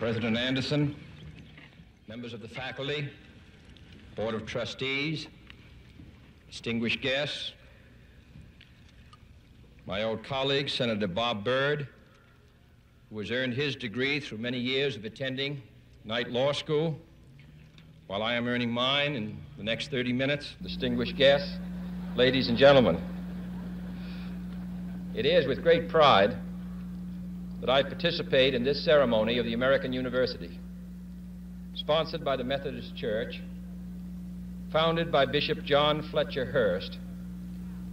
President Anderson, members of the faculty, Board of Trustees, distinguished guests, my old colleague, Senator Bob Byrd, who has earned his degree through many years of attending Knight Law School, while I am earning mine in the next 30 minutes, distinguished guests, ladies and gentlemen. It is with great pride that I participate in this ceremony of the American University, sponsored by the Methodist Church, founded by Bishop John Fletcher Hurst,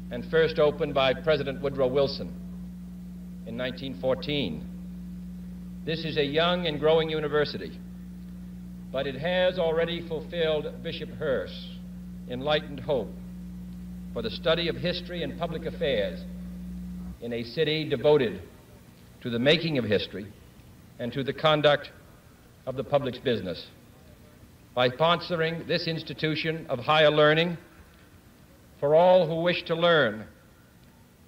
and first opened by President Woodrow Wilson in 1914. This is a young and growing university, but it has already fulfilled Bishop Hurst's enlightened hope for the study of history and public affairs in a city devoted to the making of history and to the conduct of the public's business. By sponsoring this institution of higher learning for all who wish to learn,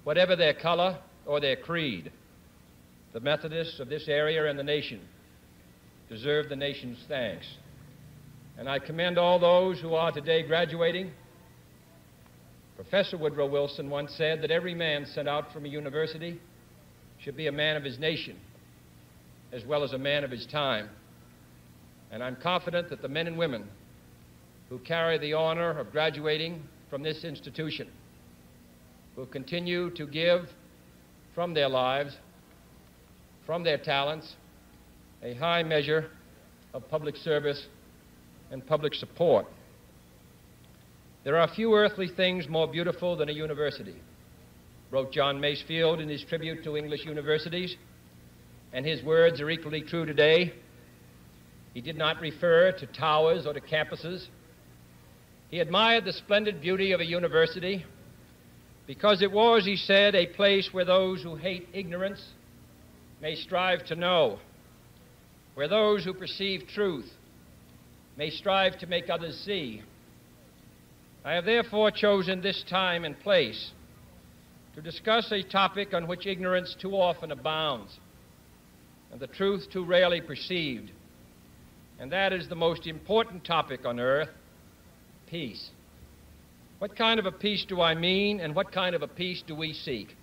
whatever their color or their creed, the Methodists of this area and the nation deserve the nation's thanks. And I commend all those who are today graduating. Professor Woodrow Wilson once said that every man sent out from a university should be a man of his nation as well as a man of his time. And I'm confident that the men and women who carry the honor of graduating from this institution will continue to give from their lives, from their talents, a high measure of public service and public support. There are few earthly things more beautiful than a university, wrote John Masefield in his tribute to English universities, and his words are equally true today. He did not refer to towers or to campuses. He admired the splendid beauty of a university because it was, he said, a place where those who hate ignorance may strive to know, where those who perceive truth may strive to make others see. I have therefore chosen this time and place to discuss a topic on which ignorance too often abounds and the truth too rarely perceived, and that is the most important topic on earth: peace. What kind of a peace do I mean, and what kind of a peace do we seek?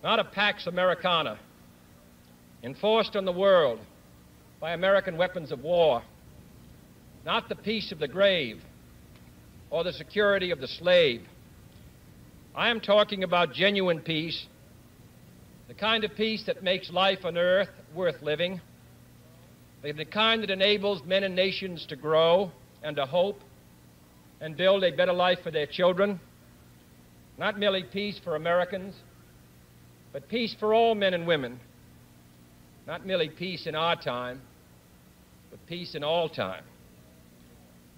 Not a Pax Americana enforced on the world by American weapons of war, not the peace of the grave or the security of the slave. I am talking about genuine peace, the kind of peace that makes life on earth worth living, the kind that enables men and nations to grow and to hope and build a better life for their children. Not merely peace for Americans, but peace for all men and women. Not merely peace in our time, but peace in all time.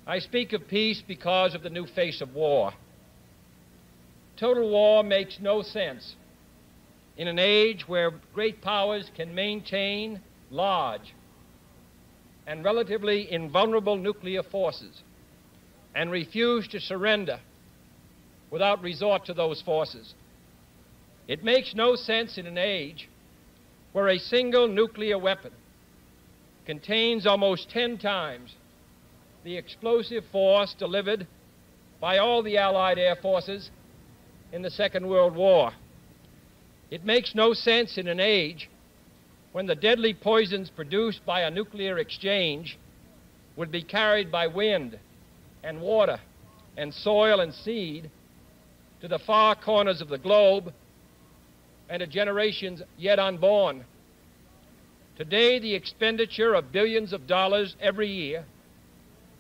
I speak of peace because of the new face of war. Total war makes no sense in an age where great powers can maintain large and relatively invulnerable nuclear forces and refuse to surrender without resort to those forces. It makes no sense in an age where a single nuclear weapon contains almost 10 times the explosive force delivered by all the Allied air forces in the Second World War. It makes no sense in an age when the deadly poisons produced by a nuclear exchange would be carried by wind and water and soil and seed to the far corners of the globe and to generations yet unborn. Today, the expenditure of billions of dollars every year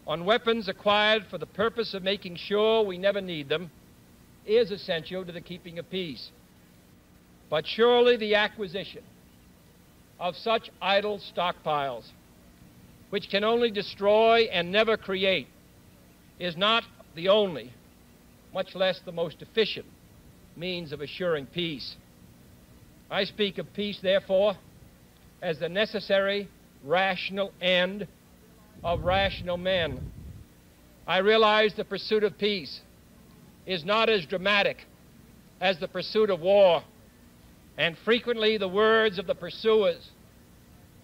on weapons acquired for the purpose of making sure we never need them is essential to the keeping of peace. But surely the acquisition of such idle stockpiles, which can only destroy and never create, is not the only, much less the most efficient, means of assuring peace. I speak of peace, therefore, as the necessary, rational end of rational men. I realize the pursuit of peace is not as dramatic as the pursuit of war, and frequently the words of the pursuers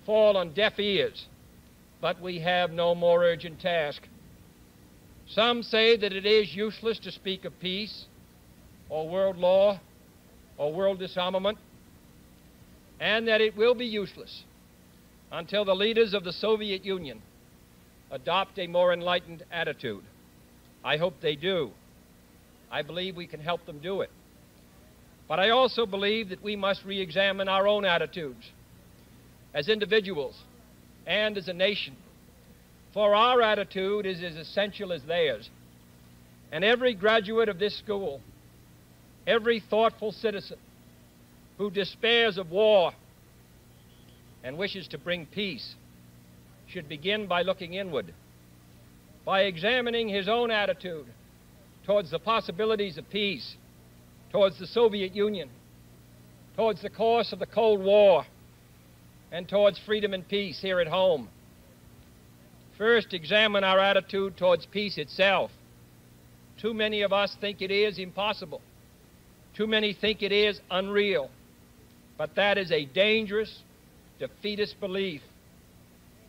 fall on deaf ears, but we have no more urgent task. Some say that it is useless to speak of peace or world law or world disarmament, and that it will be useless until the leaders of the Soviet Union adopt a more enlightened attitude. I hope they do. I believe we can help them do it. But I also believe that we must re-examine our own attitudes as individuals and as a nation, for our attitude is as essential as theirs. And every graduate of this school, every thoughtful citizen who despairs of war and wishes to bring peace should begin by looking inward, by examining his own attitude towards the possibilities of peace, towards the Soviet Union, towards the course of the Cold War, and towards freedom and peace here at home. First, examine our attitude towards peace itself. Too many of us think it is impossible. Too many think it is unreal. But that is a dangerous, defeatist belief.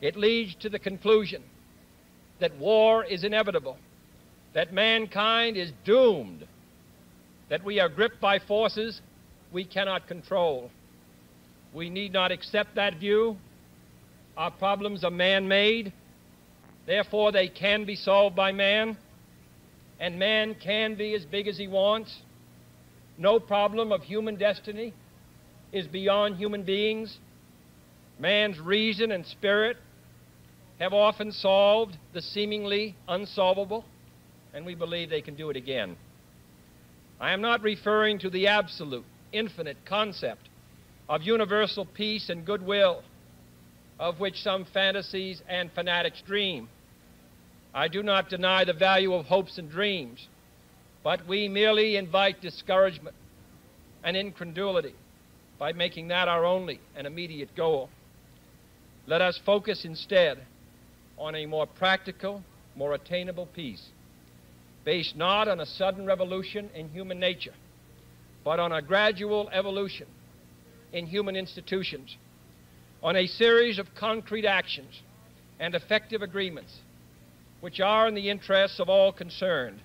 It leads to the conclusion that war is inevitable, that mankind is doomed, that we are gripped by forces we cannot control. We need not accept that view. Our problems are man-made. Therefore, they can be solved by man, and man can be as big as he wants. No problem of human destiny is beyond human beings. Man's reason and spirit have often solved the seemingly unsolvable, and we believe they can do it again. I am not referring to the absolute, infinite concept of universal peace and goodwill, of which some fantasies and fanatics dream. I do not deny the value of hopes and dreams, but we merely invite discouragement and incredulity by making that our only and immediate goal. Let us focus instead on a more practical, more attainable peace, based not on a sudden revolution in human nature, but on a gradual evolution in human institutions, on a series of concrete actions and effective agreements which are in the interests of all concerned.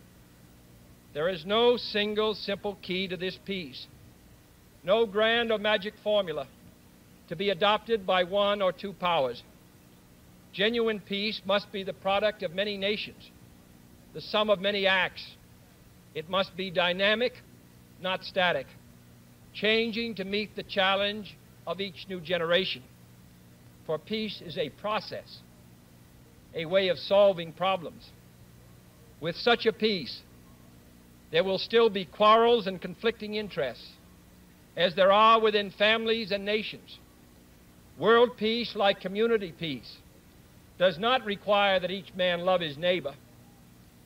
There is no single simple key to this peace, no grand or magic formula to be adopted by one or two powers. Genuine peace must be the product of many nations, the sum of many acts. It must be dynamic, not static, changing to meet the challenge of each new generation. For peace is a process, a way of solving problems. With such a peace, there will still be quarrels and conflicting interests, as there are within families and nations. World peace, like community peace, does not require that each man love his neighbor.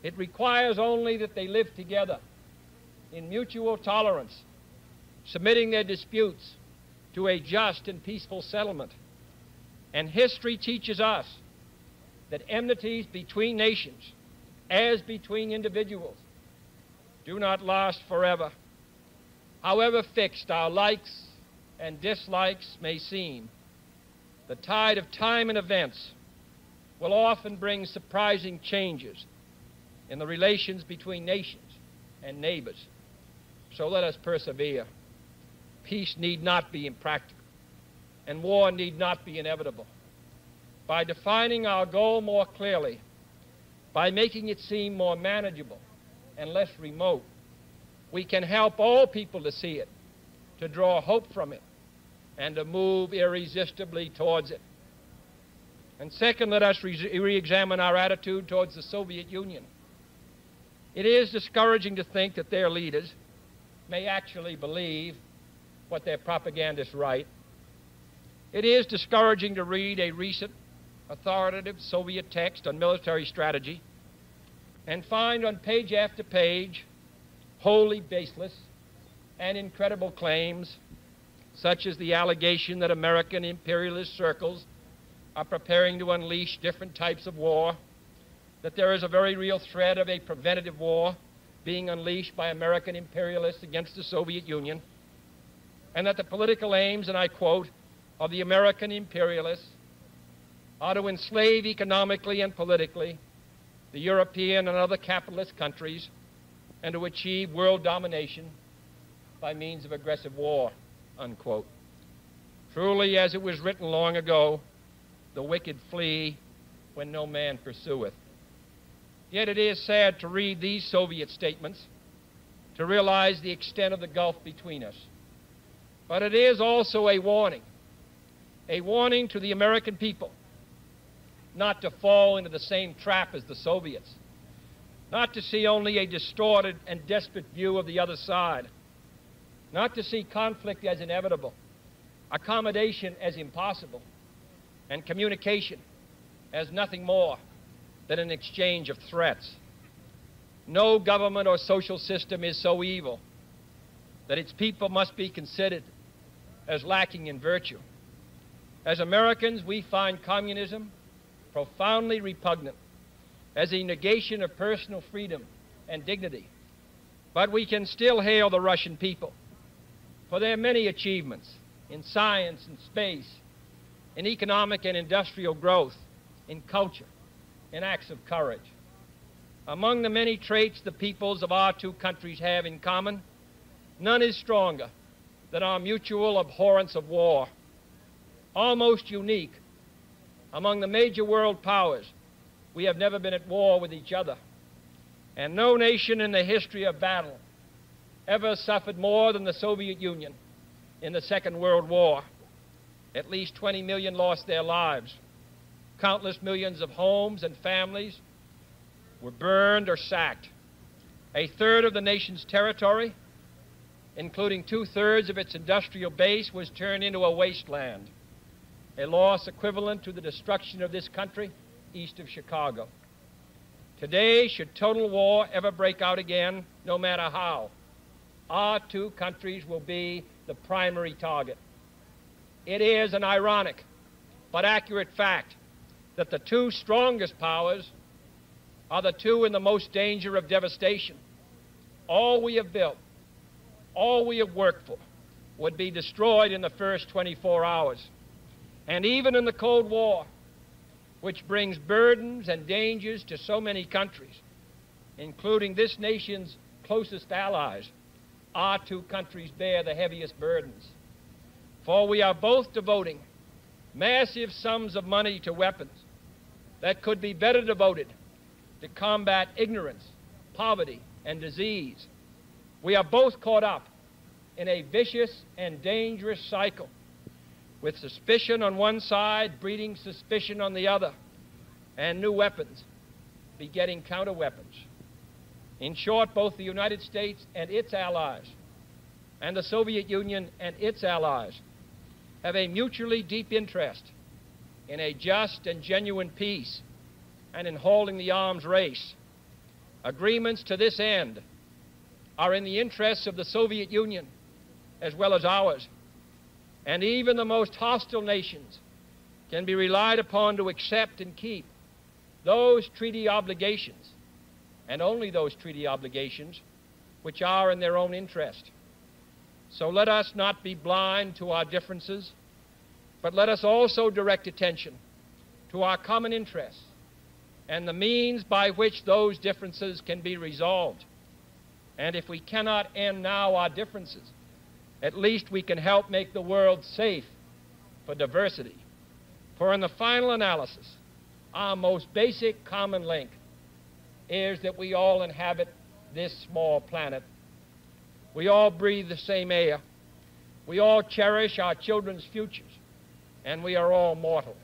It requires only that they live together in mutual tolerance, submitting their disputes to a just and peaceful settlement. And history teaches us that enmities between nations, as between individuals, do not last forever. However fixed our likes and dislikes may seem, the tide of time and events will often bring surprising changes in the relations between nations and neighbors. So let us persevere. Peace need not be impractical, and war need not be inevitable. By defining our goal more clearly, by making it seem more manageable and less remote, we can help all people to see it, to draw hope from it, and to move irresistibly towards it. And second, let us re-examine our attitude towards the Soviet Union. It is discouraging to think that their leaders may actually believe what their propagandists write. It is discouraging to read a recent authoritative Soviet text on military strategy and find on page after page wholly baseless and incredible claims, such as the allegation that American imperialist circles are preparing to unleash different types of war, that there is a very real threat of a preventative war being unleashed by American imperialists against the Soviet Union, and that the political aims, and I quote, of the American imperialists are to enslave economically and politically the European and other capitalist countries and to achieve world domination by means of aggressive war, unquote. Truly, as it was written long ago, the wicked flee when no man pursueth. Yet it is sad to read these Soviet statements to realize the extent of the gulf between us. But it is also a warning to the American people not to fall into the same trap as the Soviets, not to see only a distorted and desperate view of the other side, not to see conflict as inevitable, accommodation as impossible, and communication as nothing more than an exchange of threats. No government or social system is so evil that its people must be considered as lacking in virtue. As Americans, we find communism profoundly repugnant as a negation of personal freedom and dignity. But we can still hail the Russian people for their many achievements in science and space, in economic and industrial growth, in culture, in acts of courage. Among the many traits the peoples of our two countries have in common, none is stronger than our mutual abhorrence of war. Almost unique among the major world powers, we have never been at war with each other, and no nation in the history of battle ever suffered more than the Soviet Union in the Second World War. At least 20 million lost their lives. Countless millions of homes and families were burned or sacked. A third of the nation's territory, including 2/3 of its industrial base, was turned into a wasteland, a loss equivalent to the destruction of this country east of Chicago. Today, should total war ever break out again, no matter how, our two countries will be the primary target. It is an ironic but accurate fact that the two strongest powers are the two in the most danger of devastation. All we have built, all we have worked for, would be destroyed in the first 24 hours. And even in the Cold War, which brings burdens and dangers to so many countries, including this nation's closest allies, our two countries bear the heaviest burdens. For we are both devoting massive sums of money to weapons that could be better devoted to combat ignorance, poverty, and disease. We are both caught up in a vicious and dangerous cycle, with suspicion on one side breeding suspicion on the other, and new weapons begetting counter-weapons. In short, both the United States and its allies, and the Soviet Union and its allies, have a mutually deep interest in a just and genuine peace and in holding the arms race. Agreements to this end are in the interests of the Soviet Union as well as ours, and even the most hostile nations can be relied upon to accept and keep those treaty obligations, and only those treaty obligations, which are in their own interest. So let us not be blind to our differences, but let us also direct attention to our common interests and the means by which those differences can be resolved. And if we cannot end now our differences, at least we can help make the world safe for diversity. For in the final analysis, our most basic common link is that we all inhabit this small planet. We all breathe the same air. We all cherish our children's futures, and we are all mortal.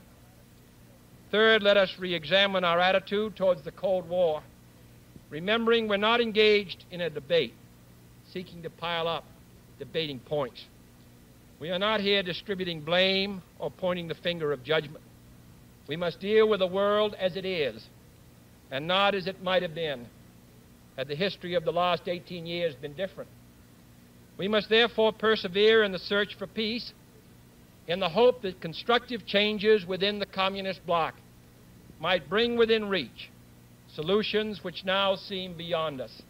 Third, let us re-examine our attitude towards the Cold War, remembering we're not engaged in a debate, seeking to pile up debating points. We are not here distributing blame or pointing the finger of judgment. We must deal with the world as it is, and not as it might have been had the history of the last 18 years been different. We must therefore persevere in the search for peace in the hope that constructive changes within the communist bloc might bring within reach solutions which now seem beyond us.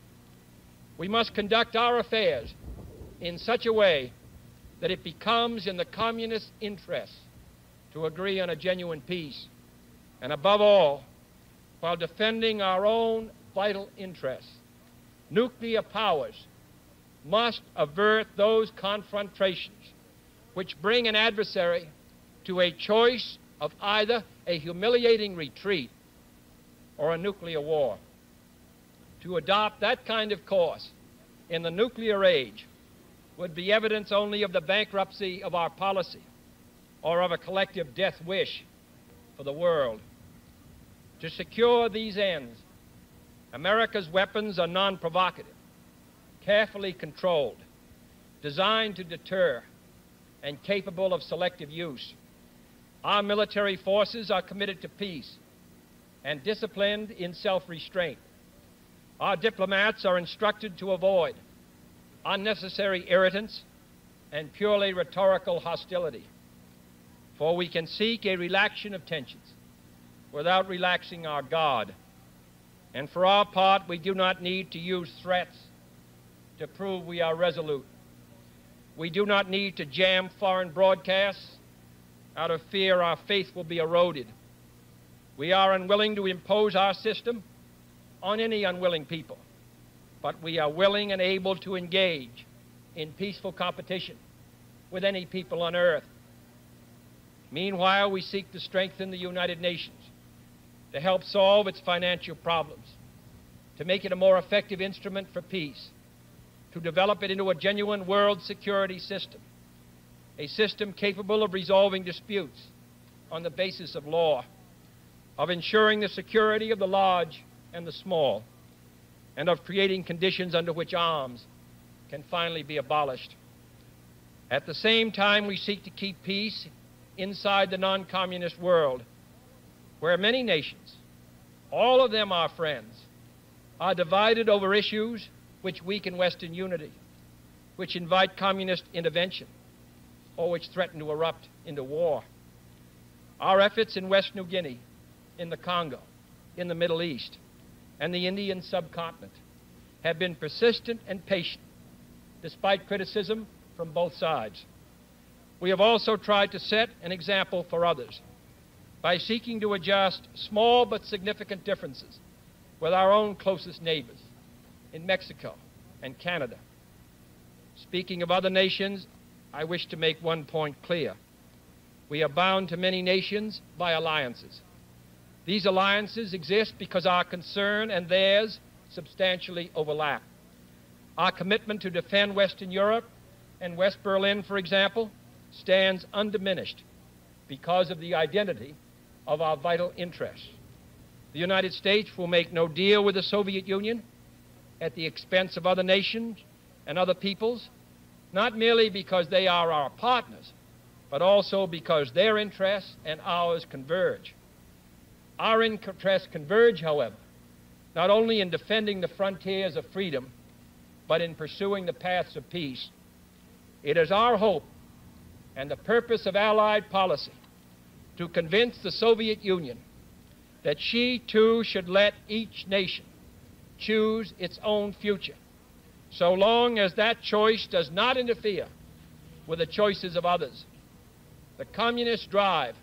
We must conduct our affairs in such a way that it becomes in the communist interest to agree on a genuine peace, and above all, while defending our own vital interests, nuclear powers must avert those confrontations which bring an adversary to a choice of either a humiliating retreat or a nuclear war. To adopt that kind of course in the nuclear age would be evidence only of the bankruptcy of our policy or of a collective death wish for the world. To secure these ends, America's weapons are non-provocative, carefully controlled, designed to deter, and capable of selective use. Our military forces are committed to peace and disciplined in self-restraint. Our diplomats are instructed to avoid unnecessary irritants and purely rhetorical hostility, for we can seek a relaxation of tensions without relaxing our guard. And for our part, we do not need to use threats to prove we are resolute. We do not need to jam foreign broadcasts out of fear our faith will be eroded. We are unwilling to impose our system on any unwilling people, but we are willing and able to engage in peaceful competition with any people on earth. Meanwhile, we seek to strengthen the United Nations to help solve its financial problems, to make it a more effective instrument for peace, to develop it into a genuine world security system, a system capable of resolving disputes on the basis of law, of ensuring the security of the large and the small, and of creating conditions under which arms can finally be abolished. At the same time, we seek to keep peace inside the non-communist world, where many nations, all of them our friends, are divided over issues which weaken Western unity, which invite communist intervention, or which threaten to erupt into war. Our efforts in West New Guinea, in the Congo, in the Middle East, and the Indian subcontinent have been persistent and patient, despite criticism from both sides. We have also tried to set an example for others by seeking to adjust small but significant differences with our own closest neighbors in Mexico and Canada. Speaking of other nations, I wish to make one point clear. We are bound to many nations by alliances. These alliances exist because our concern and theirs substantially overlap. Our commitment to defend Western Europe and West Berlin, for example, stands undiminished because of the identity of our vital interests. The United States will make no deal with the Soviet Union at the expense of other nations and other peoples, not merely because they are our partners, but also because their interests and ours converge. Our interests converge, however, not only in defending the frontiers of freedom, but in pursuing the paths of peace. It is our hope and the purpose of Allied policy to convince the Soviet Union that she too should let each nation choose its own future, so long as that choice does not interfere with the choices of others. The communists' drive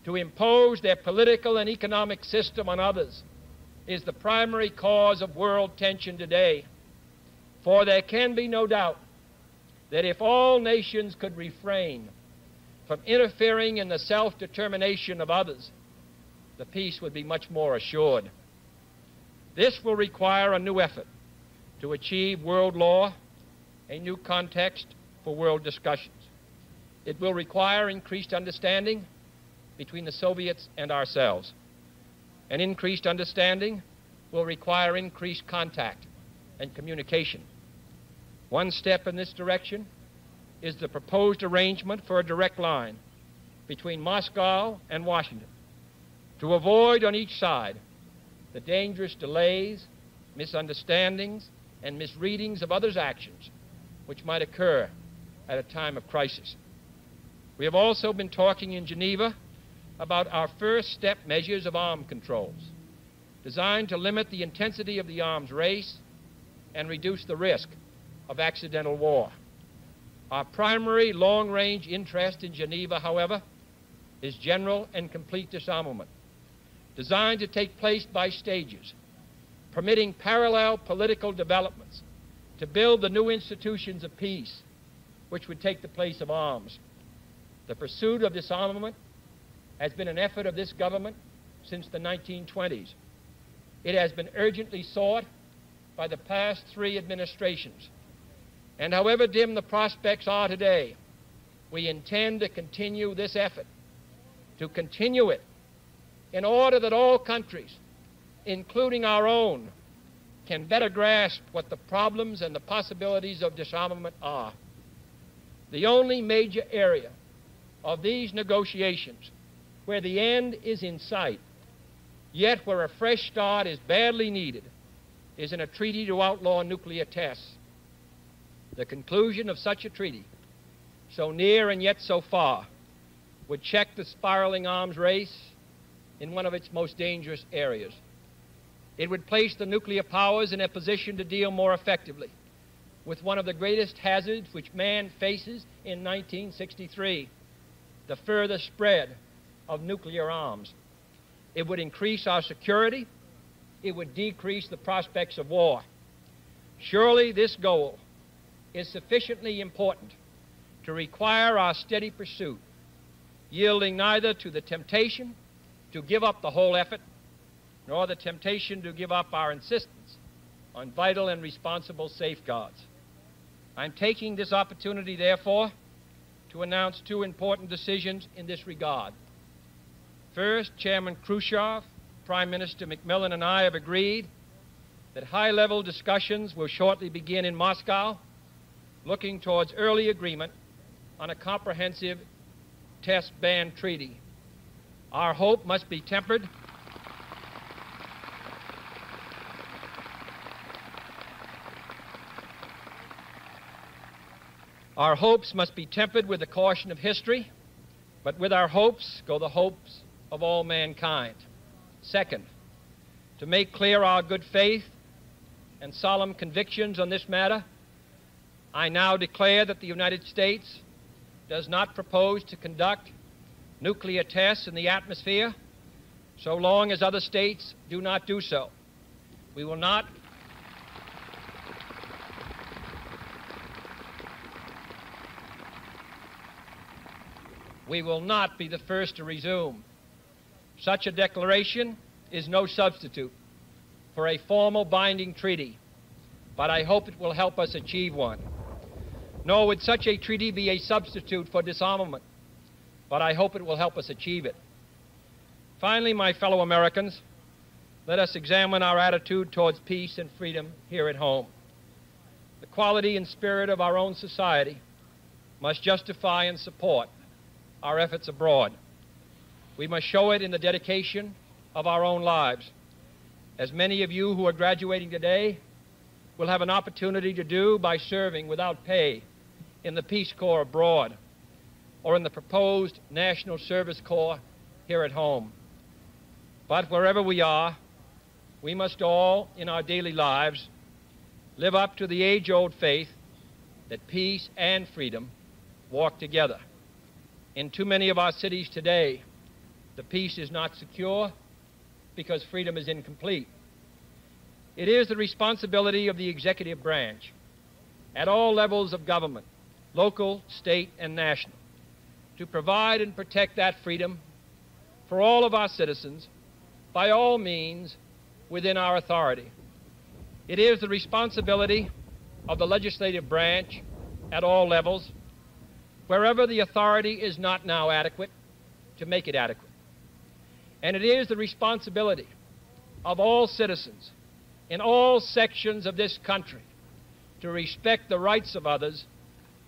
to impose their political and economic system on others is the primary cause of world tension today. For there can be no doubt that if all nations could refrain from interfering in the self-determination of others, the peace would be much more assured. This will require a new effort to achieve world law, a new context for world discussions. It will require increased understanding between the Soviets and ourselves. An increased understanding will require increased contact and communication. One step in this direction is the proposed arrangement for a direct line between Moscow and Washington to avoid on each side the dangerous delays, misunderstandings, and misreadings of others' actions which might occur at a time of crisis. We have also been talking in Geneva about our first step measures of arms controls, designed to limit the intensity of the arms race and reduce the risk of accidental war. Our primary long-range interest in Geneva, however, is general and complete disarmament, designed to take place by stages, permitting parallel political developments to build the new institutions of peace which would take the place of arms. The pursuit of disarmament has been an effort of this government since the 1920s. It has been urgently sought by the past 3 administrations. And however dim the prospects are today, we intend to continue this effort, to continue it in order that all countries, including our own, can better grasp what the problems and the possibilities of disarmament are. The only major area of these negotiations where the end is in sight, yet where a fresh start is badly needed, is in a treaty to outlaw nuclear tests. The conclusion of such a treaty, so near and yet so far, would check the spiraling arms race in one of its most dangerous areas. It would place the nuclear powers in a position to deal more effectively with one of the greatest hazards which man faces in 1963, the further spread of nuclear arms. It would increase our security. It would decrease the prospects of war. Surely this goal is sufficiently important to require our steady pursuit, yielding neither to the temptation to give up the whole effort, nor the temptation to give up our insistence on vital and responsible safeguards. I'm taking this opportunity, therefore, to announce 2 important decisions in this regard. First, Chairman Khrushchev, Prime Minister Macmillan, and I have agreed that high-level discussions will shortly begin in Moscow, looking towards early agreement on a comprehensive test ban treaty. Our hope must be tempered Our hopes must be tempered with the caution of history, but with our hopes go the hopes of all mankind. Second, to make clear our good faith and solemn convictions on this matter, I now declare that the United States does not propose to conduct nuclear tests in the atmosphere so long as other states do not do so. We will not be the first to resume. Such a declaration is no substitute for a formal binding treaty, but I hope it will help us achieve one. Nor would such a treaty be a substitute for disarmament, but I hope it will help us achieve it. Finally, my fellow Americans, let us examine our attitude towards peace and freedom here at home. The quality and spirit of our own society must justify and support our efforts abroad. We must show it in the dedication of our own lives. As many of you who are graduating today will have an opportunity to do by serving without pay in the Peace Corps abroad or in the proposed National Service Corps here at home. But wherever we are, we must all, in our daily lives, live up to the age-old faith that peace and freedom walk together. In too many of our cities today, the peace is not secure because freedom is incomplete. It is the responsibility of the executive branch at all levels of government, local, state, and national, to provide and protect that freedom for all of our citizens by all means within our authority. It is the responsibility of the legislative branch at all levels, wherever the authority is not now adequate, to make it adequate. And it is the responsibility of all citizens in all sections of this country to respect the rights of others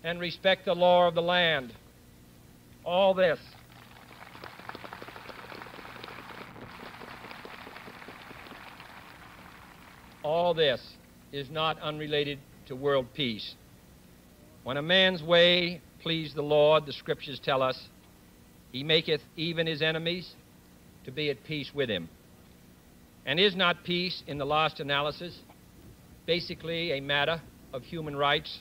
and respect the law of the land. All this is not unrelated to world peace. When a man's way please the Lord, the Scriptures tell us, he maketh even his enemies to be at peace with him. And is not peace, in the last analysis, basically a matter of human rights?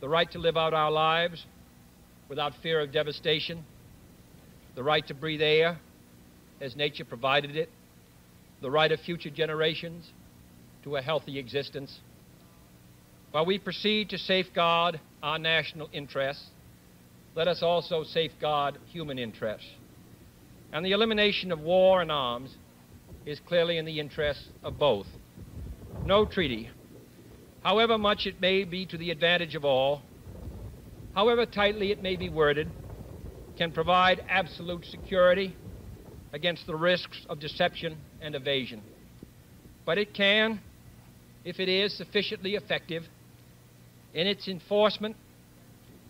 the right to live out our lives without fear of devastation, the right to breathe air as nature provided it, the right of future generations to a healthy existence. While we proceed to safeguard our national interests, let us also safeguard human interests. And the elimination of war and arms is clearly in the interests of both. No treaty, however much it may be to the advantage of all, however tightly it may be worded, can provide absolute security against the risks of deception and evasion. But it can, if it is sufficiently effective in its enforcement,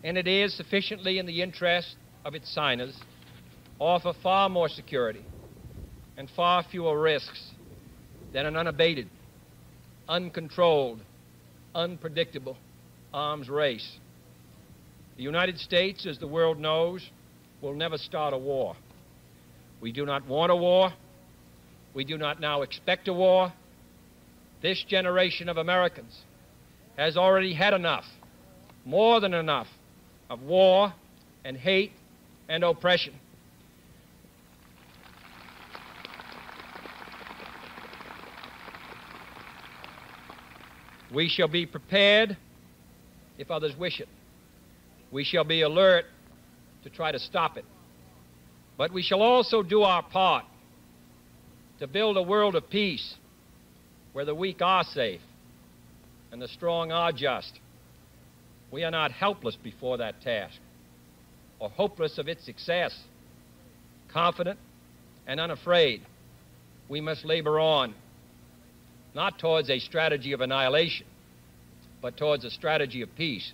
and it is sufficiently in the interest of its signers, offer far more security and far fewer risks than an unabated, uncontrolled, unpredictable arms race. The United States, as the world knows, will never start a war. We do not want a war. We do not now expect a war. This generation of Americans has already had enough, more than enough, of war and hate and oppression. We shall be prepared if others wish it. We shall be alert to try to stop it. But we shall also do our part to build a world of peace where the weak are safe and the strong are just. We are not helpless before that task or hopeless of its success. Confident and unafraid, we must labor on, not towards a strategy of annihilation, but towards a strategy of peace.